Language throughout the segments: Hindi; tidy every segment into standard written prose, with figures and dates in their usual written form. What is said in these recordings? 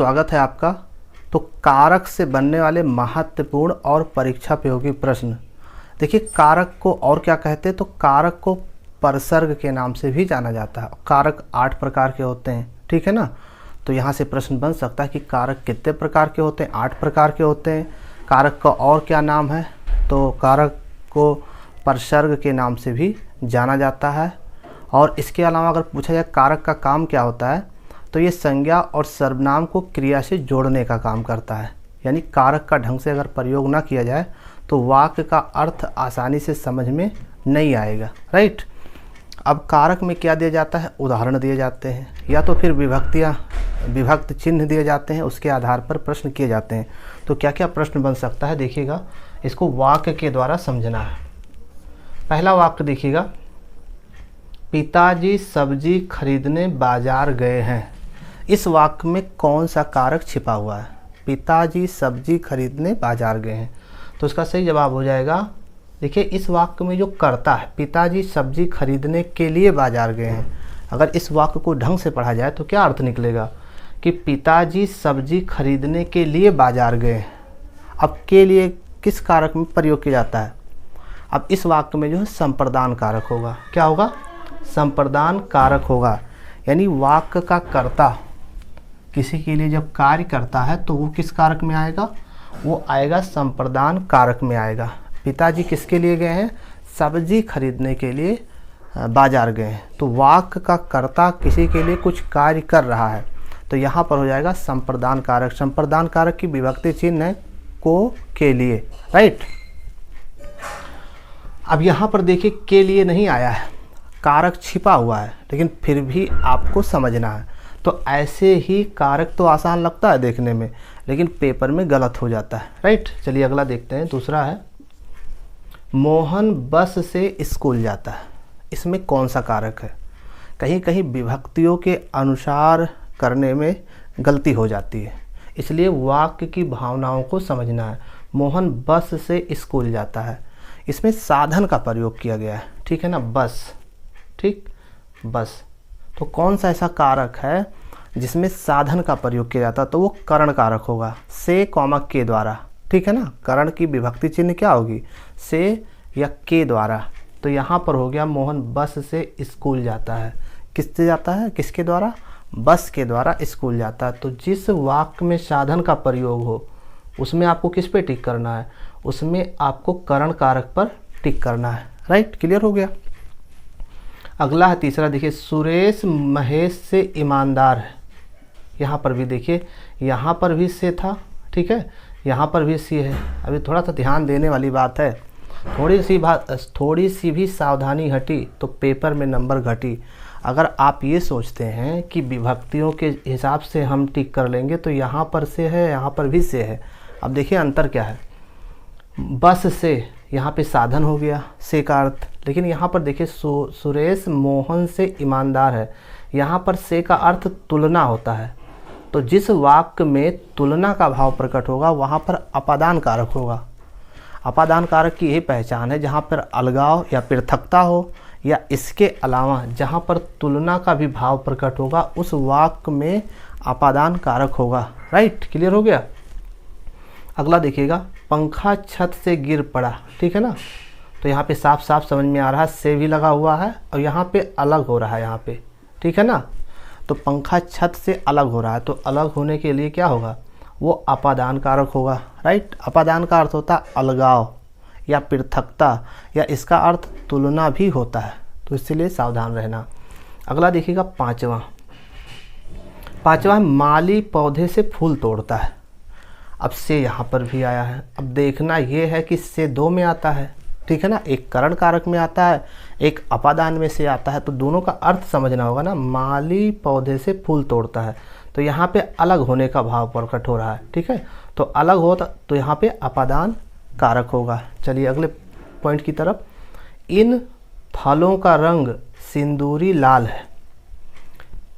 स्वागत है आपका। तो कारक से बनने वाले महत्वपूर्ण और परीक्षा उपयोगी प्रश्न। देखिए, कारक को और क्या कहते हैं, तो कारक को परसर्ग के नाम से भी जाना जाता है। कारक 8 प्रकार के होते हैं, ठीक है ना। तो यहाँ से प्रश्न बन सकता है कि कारक कितने प्रकार के होते हैं। 8 प्रकार के होते हैं। कारक का और क्या नाम है, तो कारक को परसर्ग के नाम से भी जाना जाता है। और इसके अलावा अगर पूछा जाए कारक का काम क्या होता है, तो ये संज्ञा और सर्वनाम को क्रिया से जोड़ने का काम करता है। यानी कारक का ढंग से अगर प्रयोग ना किया जाए तो वाक्य का अर्थ आसानी से समझ में नहीं आएगा, राइट। अब कारक में क्या दिया जाता है, उदाहरण दिए जाते हैं या तो फिर विभक्त चिन्ह दिए जाते हैं, उसके आधार पर प्रश्न किए जाते हैं। तो क्या क्या प्रश्न बन सकता है, देखिएगा, इसको वाक्य के द्वारा समझना है। पहला वाक्य देखिएगा, पिताजी सब्जी खरीदने बाजार गए हैं। इस वाक्य में कौन सा कारक छिपा हुआ है, पिताजी सब्जी खरीदने बाजार गए हैं। तो इसका सही जवाब हो जाएगा, देखिए इस वाक्य में जो कर्ता है, पिताजी सब्जी खरीदने के लिए बाजार गए हैं। अगर इस वाक्य को ढंग से पढ़ा जाए तो क्या अर्थ निकलेगा कि पिताजी सब्जी खरीदने के लिए बाजार गए हैं। अब के लिए किस कारक में प्रयोग किया जाता है, अब इस वाक्य में जो है संप्रदान कारक होगा। क्या होगा, संप्रदान कारक होगा। यानी वाक्य का कर्ता किसी के लिए जब कार्य करता है तो वो किस कारक में आएगा, वो आएगा संप्रदान कारक में आएगा। पिताजी किसके लिए गए हैं, सब्जी खरीदने के लिए बाजार गए हैं। तो वाक्य का कर्ता किसी के लिए कुछ कार्य कर रहा है, तो यहाँ पर हो जाएगा संप्रदान कारक। संप्रदान कारक की विभक्ति चिन्ह है को के लिए, राइट। अब यहाँ पर देखिए के लिए नहीं आया है, कारक छिपा हुआ है, लेकिन फिर भी आपको समझना है। तो ऐसे ही कारक तो आसान लगता है देखने में, लेकिन पेपर में गलत हो जाता है, राइट। चलिए अगला देखते हैं। दूसरा है, मोहन बस से स्कूल जाता है। इसमें कौन सा कारक है, कहीं कहीं विभक्तियों के अनुसार करने में गलती हो जाती है, इसलिए वाक्य की भावनाओं को समझना है। मोहन बस से स्कूल जाता है, इसमें साधन का प्रयोग किया गया है, ठीक है ना, बस, ठीक, बस। तो कौन सा ऐसा कारक है जिसमें साधन का प्रयोग किया जाता है, तो वो करण कारक होगा, से कॉमा के द्वारा, ठीक है ना। करण की विभक्ति चिन्ह क्या होगी, से या के द्वारा। तो यहाँ पर हो गया मोहन बस से स्कूल जाता है। किससे जाता है, किसके द्वारा, बस के द्वारा स्कूल जाता है। तो जिस वाक्य में साधन का प्रयोग हो उसमें आपको किस पे टिक करना है, उसमें आपको करण कारक पर टिक करना है, राइट। क्लियर हो गया। अगला है तीसरा, देखिए, सुरेश महेश से ईमानदार है। यहाँ पर भी देखिए, यहाँ पर भी से था, ठीक है, यहाँ पर भी सी है। अभी थोड़ा सा ध्यान देने वाली बात है, थोड़ी सी भी सावधानी हटी तो पेपर में नंबर घटी। अगर आप ये सोचते हैं कि विभक्तियों के हिसाब से हम टिक कर लेंगे तो यहाँ पर से है, यहाँ पर भी से है। अब देखिए अंतर क्या है, बस से यहाँ पे साधन हो गया, से का अर्थ, लेकिन यहाँ पर देखिए सुरेश मोहन से ईमानदार है, यहाँ पर से का अर्थ तुलना होता है। तो जिस वाक्य में तुलना का भाव प्रकट होगा वहाँ पर अपादान कारक होगा। अपादान कारक की यही पहचान है, जहाँ पर अलगाव या पृथकता हो, या इसके अलावा जहाँ पर तुलना का भी भाव प्रकट होगा उस वाक्य में अपादान कारक होगा, राइट। क्लियर हो गया। अगला देखिएगा, पंखा छत से गिर पड़ा, ठीक है ना। तो यहाँ पे साफ साफ समझ में आ रहा है, से भी लगा हुआ है और यहाँ पे अलग हो रहा है, यहाँ पे, ठीक है ना। तो पंखा छत से अलग हो रहा है, तो अलग होने के लिए क्या होगा, वो अपादान कारक होगा, राइट। अपादान का अर्थ होता है अलगाव या पृथकता, या इसका अर्थ तुलना भी होता है, तो इसलिए सावधान रहना। अगला देखिएगा पांचवा है, माली पौधे से फूल तोड़ता है। अब से यहाँ पर भी आया है। अब देखना ये है कि से दो में आता है, ठीक है ना, एक करण कारक में आता है, एक अपादान में से आता है। तो दोनों का अर्थ समझना होगा ना। माली पौधे से फूल तोड़ता है, तो यहाँ पे अलग होने का भाव प्रकट हो रहा है, ठीक है। तो अलग होता तो यहाँ पे अपादान कारक होगा। चलिए अगले पॉइंट की तरफ, इन फलों का रंग सिंदूरी लाल है।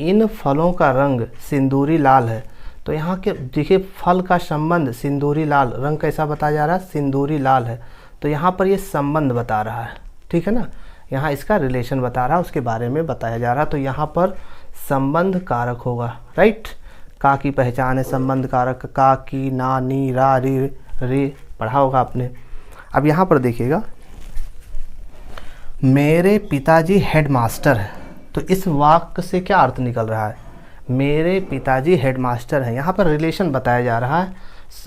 इन फलों का रंग सिंदूरी लाल है, तो यहाँ के देखिए फल का संबंध सिंदूरी लाल, रंग कैसा बताया जा रहा है, सिंदूरी लाल है। तो यहाँ पर ये संबंध बता रहा है, ठीक है ना, यहाँ इसका रिलेशन बता रहा है, उसके बारे में बताया जा रहा है। तो यहाँ पर संबंध कारक होगा, राइट। का की पहचान है संबंध कारक, का की ना नी रा री रे पढ़ा होगा आपने। अब यहाँ पर देखिएगा, मेरे पिताजी हेडमास्टर हैं, तो इस वाक्य से क्या अर्थ निकल रहा है, मेरे पिताजी हेडमास्टर हैं। यहाँ पर रिलेशन बताया जा रहा है,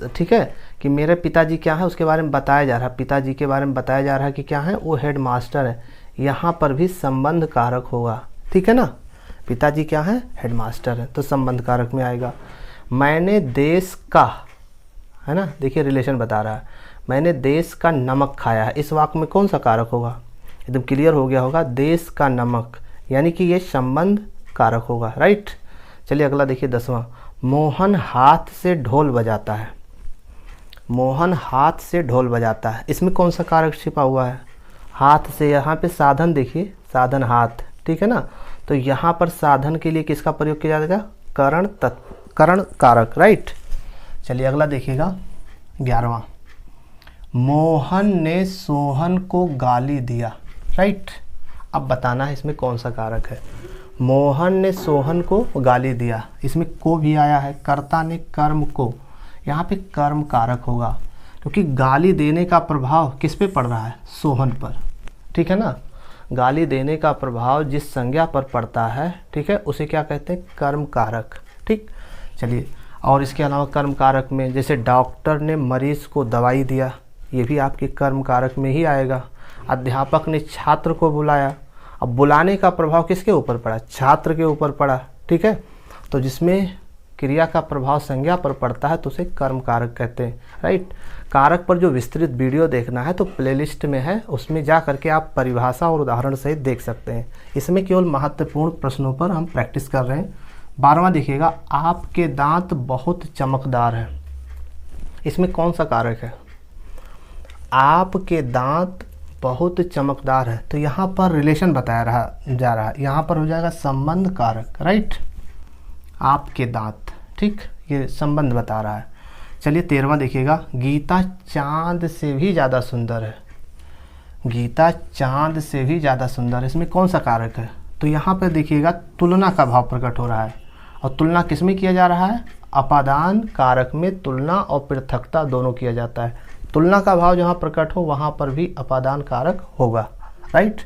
ठीक है, कि मेरे पिताजी क्या है उसके बारे में बताया जा रहा है, पिताजी के बारे में बताया जा रहा है कि क्या है, वो हेडमास्टर है। यहाँ पर भी संबंध कारक होगा, ठीक है ना, पिताजी क्या है, हेडमास्टर है, तो संबंध कारक में आएगा। मैंने देश का, है ना, देखिए रिलेशन बता रहा है, मैंने देश का नमक खाया है, इस वाक्य में कौन सा कारक होगा, एकदम क्लियर हो गया होगा, देश का नमक, यानी कि ये संबंध कारक होगा, राइट। चलिए अगला देखिए 10वां, मोहन हाथ से ढोल बजाता है, मोहन हाथ से ढोल बजाता है, इसमें कौन सा कारक छिपा हुआ है, हाथ से, यहाँ पे साधन देखिए, साधन हाथ, ठीक है ना, तो यहाँ पर साधन के लिए किसका प्रयोग किया जाएगा, करण करण कारक, राइट। चलिए अगला देखिएगा 11वां, मोहन ने सोहन को गाली दिया, राइट। अब बताना है इसमें कौन सा कारक है, मोहन ने सोहन को गाली दिया, इसमें को भी आया है, कर्ता ने कर्म को, यहाँ पे कर्म कारक होगा, क्योंकि गाली देने का प्रभाव किस पे पड़ रहा है, सोहन पर, ठीक है ना, गाली देने का प्रभाव जिस संज्ञा पर पड़ता है, ठीक है, उसे क्या कहते हैं, कर्म कारक, ठीक। चलिए, और इसके अलावा कर्म कारक में जैसे डॉक्टर ने मरीज को दवाई दिया, ये भी आपके कर्म कारक में ही आएगा। अध्यापक ने छात्र को बुलाया, अब बुलाने का प्रभाव किसके ऊपर पड़ा, छात्र के ऊपर पड़ा, ठीक है, तो जिसमें क्रिया का प्रभाव संज्ञा पर पड़ता है तो उसे कर्म कारक कहते हैं, राइट। कारक पर जो विस्तृत वीडियो देखना है तो प्लेलिस्ट में है, उसमें जा करके आप परिभाषा और उदाहरण सहित देख सकते हैं। इसमें केवल महत्वपूर्ण प्रश्नों पर हम प्रैक्टिस कर रहे हैं। 12वां देखिएगा, आपके दांत बहुत चमकदार हैं, इसमें कौन सा कारक है, आपके दांत बहुत चमकदार है, तो यहाँ पर रिलेशन बताया जा रहा है, यहाँ पर हो जाएगा संबंध कारक, राइट, आपके दांत, ठीक, ये संबंध बता रहा है। चलिए 13वां देखिएगा, गीता चांद से भी ज़्यादा सुंदर है, गीता चांद से भी ज़्यादा सुंदर है, इसमें कौन सा कारक है, तो यहाँ पर देखिएगा तुलना का भाव प्रकट हो रहा है, और तुलना किस में किया जा रहा है, अपादान कारक में तुलना और पृथकता दोनों किया जाता है, तुलना का भाव जहाँ प्रकट हो वहाँ पर भी अपादान कारक होगा, राइट।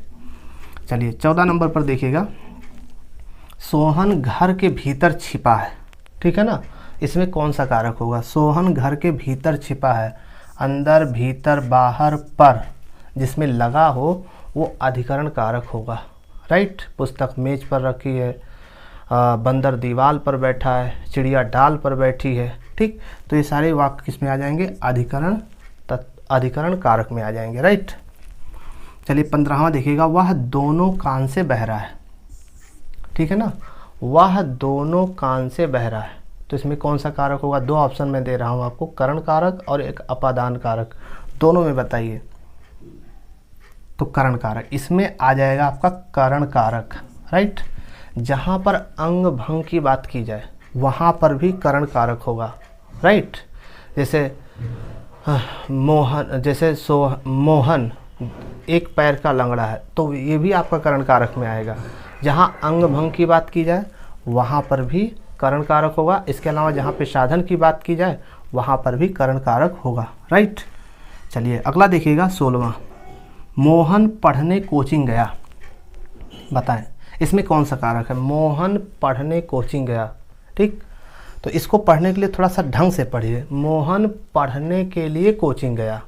चलिए 14 नंबर पर देखिएगा, सोहन घर के भीतर छिपा है, ठीक है ना, इसमें कौन सा कारक होगा, सोहन घर के भीतर छिपा है, अंदर भीतर बाहर पर जिसमें लगा हो वो अधिकरण कारक होगा, राइट। पुस्तक मेज पर रखी है, बंदर दीवार पर बैठा है, चिड़िया डाल पर बैठी है, ठीक, तो ये सारे वाक्य किस में आ जाएंगे, अधिकरण कारक में आ जाएंगे, राइट। चलिए 15वां देखिएगा, वह दोनों कान से बह रहा है, ठीक है ना, वह दोनों कान से बह रहा है, तो इसमें कौन सा कारक होगा, दो ऑप्शन में दे रहा हूँ आपको, करण कारक और एक अपादान कारक, दोनों में बताइए, तो करण कारक, इसमें आ जाएगा आपका करण कारक, राइट। जहाँ पर अंग भंग की बात की जाए वहाँ पर भी करण कारक होगा, राइट। जैसे मोहन, जैसे मोहन एक पैर का लंगड़ा है, तो ये भी आपका करण कारक में आएगा। जहाँ अंग भंग की बात की जाए वहाँ पर भी करण कारक होगा। इसके अलावा जहाँ पे साधन की बात की जाए वहाँ पर भी करण कारक होगा, राइट। चलिए अगला देखिएगा 16वां, मोहन पढ़ने कोचिंग गया, बताएं इसमें कौन सा कारक है, मोहन पढ़ने कोचिंग गया, ठीक। तो इसको पढ़ने के लिए थोड़ा सा ढंग से पढ़िए, मोहन पढ़ने के लिए कोचिंग गया,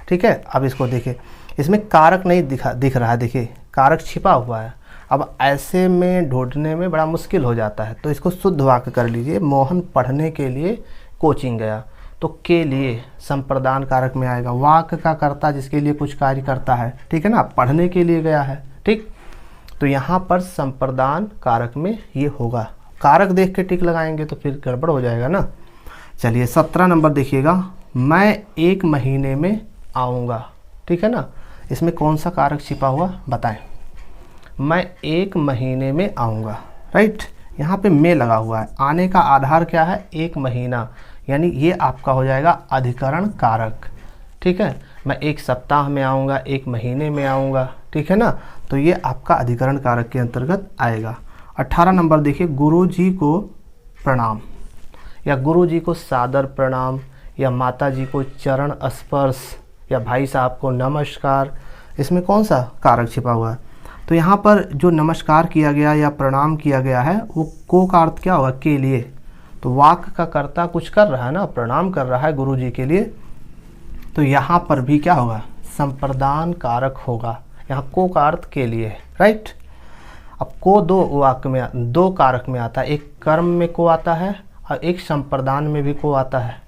ठीक है। अब इसको देखिए, इसमें कारक नहीं दिख रहा है, देखिए कारक छिपा हुआ है, अब ऐसे में ढूंढने में बड़ा मुश्किल हो जाता है, तो इसको शुद्ध वाक्य कर लीजिए, मोहन पढ़ने के लिए कोचिंग गया, तो के लिए संप्रदान कारक में आएगा, वाक्य का कर्ता जिसके लिए कुछ कार्य करता है, ठीक है ना, पढ़ने के लिए गया है, ठीक, तो यहाँ पर संप्रदान कारक में ये होगा। कारक देख के टिक लगाएंगे तो फिर गड़बड़ हो जाएगा ना। चलिए 17 नंबर देखिएगा, मैं 1 महीने में आऊँगा, ठीक है ना, इसमें कौन सा कारक छिपा हुआ बताएं, मैं 1 महीने में आऊँगा, राइट। यहाँ पे में लगा हुआ है, आने का आधार क्या है, 1 महीना, यानी ये आपका हो जाएगा अधिकरण कारक, ठीक है। मैं 1 सप्ताह में आऊँगा, 1 महीने में आऊँगा, ठीक है ना, तो ये आपका अधिकरण कारक के अंतर्गत आएगा। 18 नंबर देखिए, गुरु जी को प्रणाम, या गुरु जी को सादर प्रणाम, या माता जी को चरण स्पर्श, या भाई साहब को नमस्कार, इसमें कौन सा कारक छिपा हुआ है? तो यहाँ पर जो नमस्कार किया गया या प्रणाम किया गया है वो को का अर्थ क्या होगा? के लिए। तो वाक्य का कर्ता कुछ कर रहा है ना, प्रणाम कर रहा है गुरु जी के लिए, तो यहाँ पर भी क्या होगा? संप्रदान कारक होगा। यहाँ को का अर्थ के लिए है, राइट। अब को दो वाक्य में, दो कारक में आता है, एक कर्म में को आता है और एक संप्रदान में भी को आता है।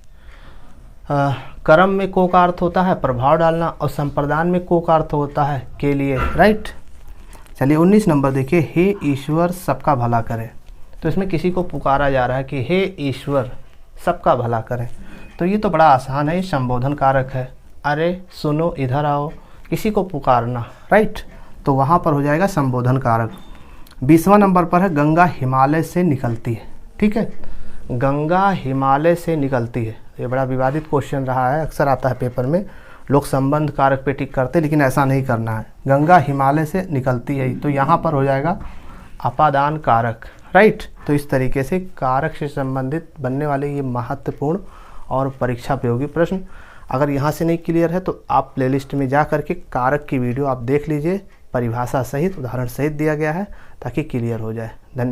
कर्म में को का अर्थ होता है प्रभाव डालना और संप्रदान में को का अर्थ होता है के लिए, राइट। चलिए 19 नंबर देखिए, हे ईश्वर सबका भला करे। तो इसमें किसी को पुकारा जा रहा है कि हे ईश्वर सबका भला करे। तो ये तो बड़ा आसान है, ये संबोधन कारक है। अरे सुनो इधर आओ, किसी को पुकारना, राइट। तो वहाँ पर हो जाएगा संबोधन कारक। 20वां नंबर पर है गंगा हिमालय से निकलती है, ठीक है। गंगा हिमालय से निकलती है, ये बड़ा विवादित क्वेश्चन रहा है, अक्सर आता है पेपर में। लोग संबंध कारक पे टिक करते, लेकिन ऐसा नहीं करना है। गंगा हिमालय से निकलती है, तो यहाँ पर हो जाएगा अपादान कारक, राइट। तो इस तरीके से कारक से संबंधित बनने वाले ये महत्वपूर्ण और परीक्षा उपयोगी प्रश्न, अगर यहाँ से नहीं क्लियर है तो आप प्लेलिस्ट में जा करके कारक की वीडियो आप देख लीजिए, परिभाषा सहित उदाहरण सहित दिया गया है, ताकि क्लियर हो जाए। धन्यवाद।